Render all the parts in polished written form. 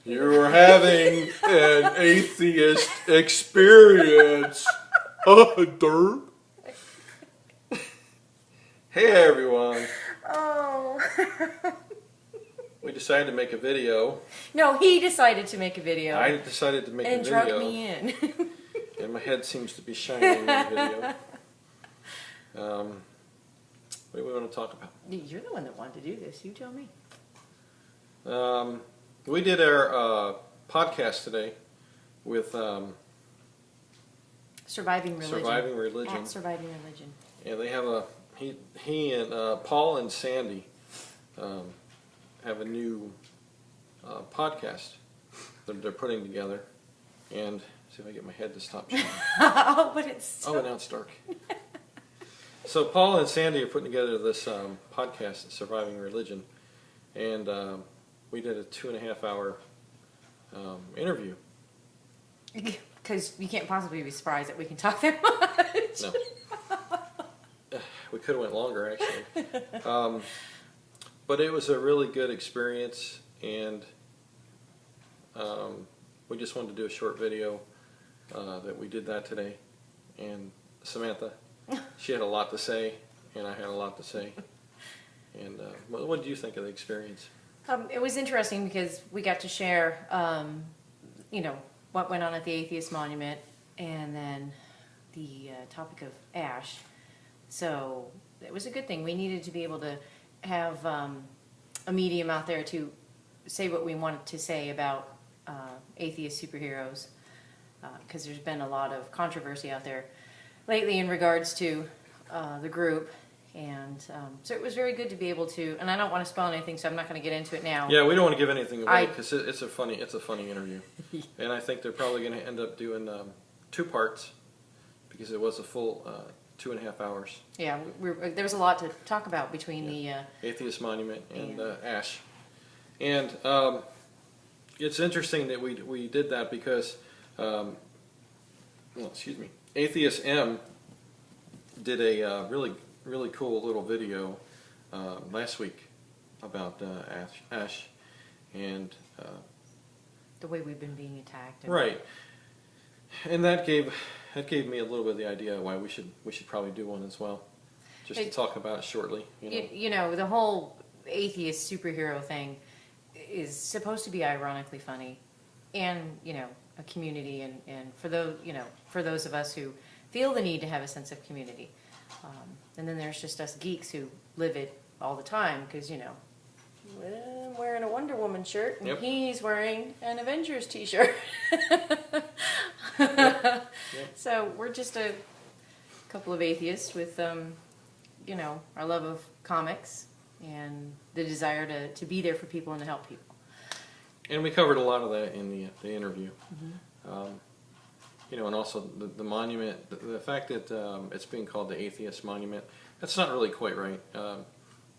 You're having an atheist experience. Derp. Hey everyone. Oh. We decided to make a video. No, he decided to make a video. I decided to make a and video. drug me in. And my head seems to be shining in the video. What do we want to talk about? You're the one that wanted to do this. You tell me. We did our podcast today with Surviving Religion. Surviving Religion. At Surviving Religion. And they have he and Paul and Sandy have a new podcast that they're putting together. And see if I get my head to stop shining. Oh, but it's so... Oh, now it's dark. So Paul and Sandy are putting together this podcast, Surviving Religion, and we did a 2.5 hour interview. Because you can't possibly be surprised that we can talk that much. No. We could have went longer, actually. But it was a really good experience, and we just wanted to do a short video that we did that today. And Samantha, she had a lot to say, and I had a lot to say. And what did you think of the experience? It was interesting because we got to share, what went on at the Atheist Monument, and then the topic of ash. So it was a good thing. We needed to be able to have a medium out there to say what we wanted to say about atheist superheroes, because there's been a lot of controversy out there lately in regards to the group. And so it was very good to be able to, and I don't want to spoil anything, so I'm not going to get into it now. Yeah, we don't want to give anything away because it's a funny interview, and I think they're probably going to end up doing 2 parts because it was a full 2.5 hours. Yeah, there was a lot to talk about between the Atheist Monument and ash, and it's interesting that we did that because, Atheist M did a really cool little video last week about ash and the way we've been being attacked. Right, and that gave me a little bit of the idea why we should probably do one as well, just to talk about it shortly. The whole atheist superhero thing is supposed to be ironically funny, and a community, and for those of us who feel the need to have a sense of community. And then there's just us geeks who live it all the time because, I'm wearing a Wonder Woman shirt and he's wearing an Avengers t-shirt. Yep. So we're just a couple of atheists with, our love of comics and the desire to be there for people and to help people. And we covered a lot of that in the interview. Mm-hmm. And also the monument, the fact that it's being called the Atheist Monument, that's not really quite right.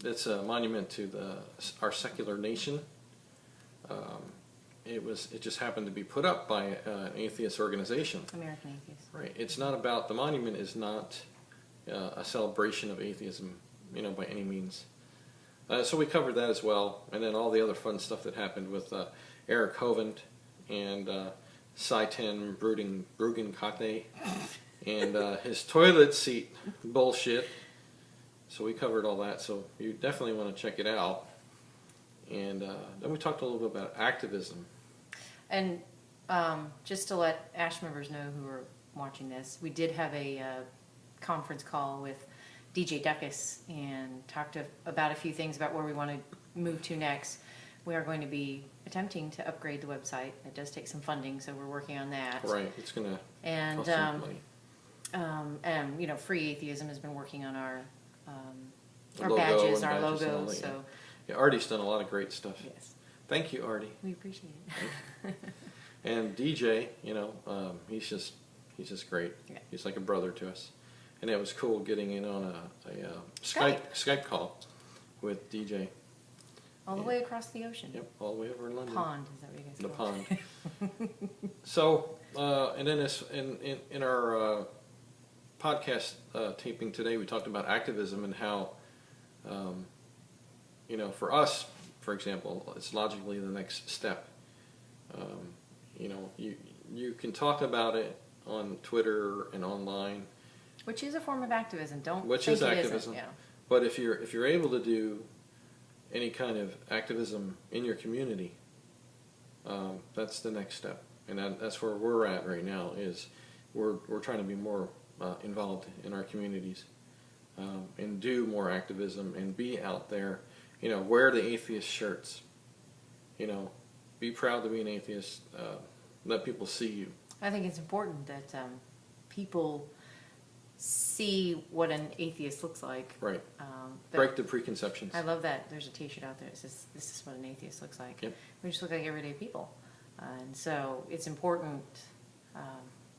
It's a monument to our secular nation. It just happened to be put up by an atheist organization. American Atheists. Right. It's not about, the monument is not a celebration of atheism, by any means. So we covered that as well, and then all the other fun stuff that happened with Eric Hovind and Saitan Bruggen Kate and his toilet seat bullshit. So we covered all that, so you definitely want to check it out. And then we talked a little bit about activism. And just to let ASH members know who are watching this, we did have a conference call with DJ Duckus and talked about a few things about where we want to move to next. We are going to be attempting to upgrade the website. It does take some funding, so we're working on that. Right, it's going to cost some money. Free Atheism has been working on our logo badges, our and logos. That, so yeah, Artie's done a lot of great stuff. Yes. Thank you, Artie. We appreciate it. And DJ, he's just great. Yeah. He's like a brother to us. And it was cool getting in on a Skype call with DJ. All the way across the ocean. Yep, all the way over in London. Pond, is that what you guys call it? The pond. So, and then in our podcast taping today, we talked about activism and how, for us, for example, it's logically the next step You know, you can talk about it on Twitter and online, which is a form of activism. Don't which think is it activism. isn't, yeah. But if you're able to do any kind of activism in your community, that's the next step, and that's where we're at right now. Is we're trying to be more involved in our communities, and do more activism and be out there. You know, wear the atheist shirts. You know, be proud to be an atheist. Let people see you. I think it's important that people see what an atheist looks like. Right. Break the preconceptions. I love that. There's a T-shirt out there that says, "This is what an atheist looks like." Yep. We just look like everyday people. And so it's important,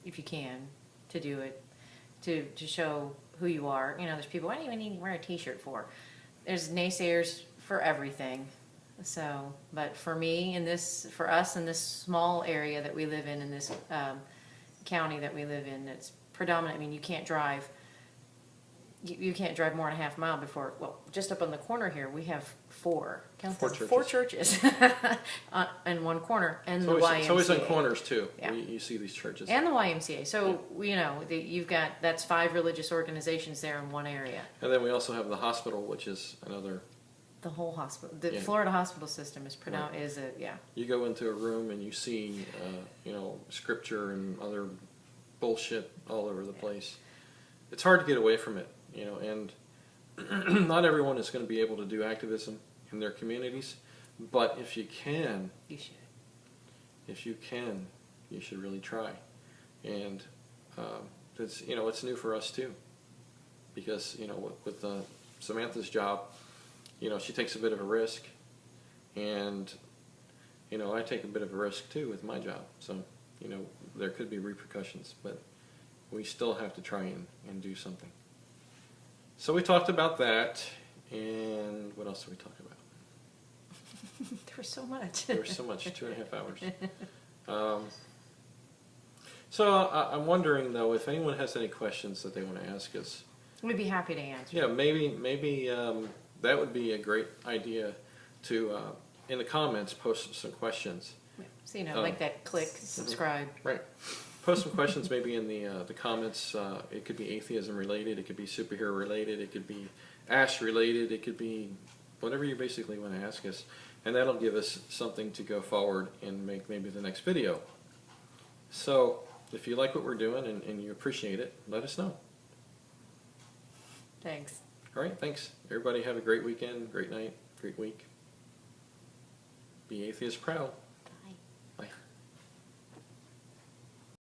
if you can, to do it, to show who you are. You know, there's people, why do you even need to wear a T-shirt for? There's naysayers for everything. So, but for me, for us in this small area that we live in this county that we live in, it's predominant. I mean, you can't drive. You can't drive more than a half mile before. Well, just up on the corner here, we have four churches in one corner, and the YMCA. It's always on corners too. Yeah. You see these churches and the YMCA. So you know, you've got that's 5 religious organizations there in one area. And then we also have the hospital, which is another. The whole hospital, the Florida hospital system is You go into a room and you see, you know, scripture and other bullshit all over the place. It's hard to get away from it, you know, and not everyone is going to be able to do activism in their communities, but if you can, you should. If you can, you should really try. And it's, you know, it's new for us too, because, you know, with Samantha's job, you know, she takes a bit of a risk, and, you know, I take a bit of a risk too with my job. So, you know, there could be repercussions, but we still have to try and do something. So we talked about that, and what else did we talk about? There was so much. There was so much, 2.5 hours. So I'm wondering, though, if anyone has any questions that they want to ask us. We'd be happy to answer. Yeah, maybe that would be a great idea to, in the comments, post some questions. Yeah. So, you know, like that, click, subscribe. Right. Post some questions maybe in the comments. It could be atheism related, it could be superhero related, it could be Ash related, it could be whatever you basically want to ask us. And that'll give us something to go forward and make maybe the next video. So, if you like what we're doing and you appreciate it, let us know. Thanks. All right, thanks. Everybody have a great weekend, great night, great week. Be atheist proud.